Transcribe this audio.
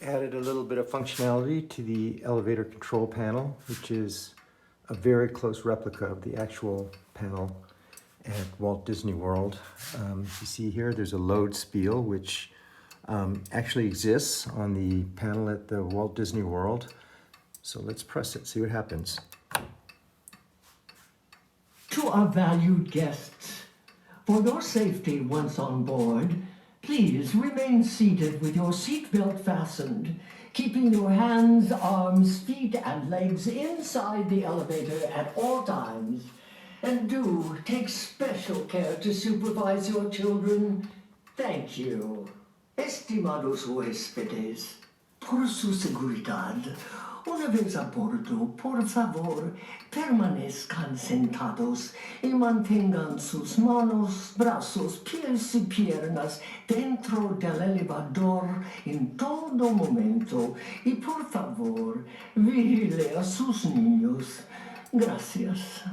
added a little bit of functionality to the elevator control panel, which is a very close replica of the actual panel at Walt Disney World. You see here, there's a load spiel, which actually exists on the panel at the Walt Disney World. So let's press it, see what happens. To our valued guests, for your safety once on board, please remain seated with your seatbelt fastened, keeping your hands, arms, feet, and legs inside the elevator at all times. And do take special care to supervise your children. Thank you. Estimados huéspedes, por su seguridad, una vez a bordo, por favor, permanezcan sentados y mantengan sus manos, brazos, pies y piernas dentro del elevador en todo momento. Y por favor, vigile a sus niños. Gracias.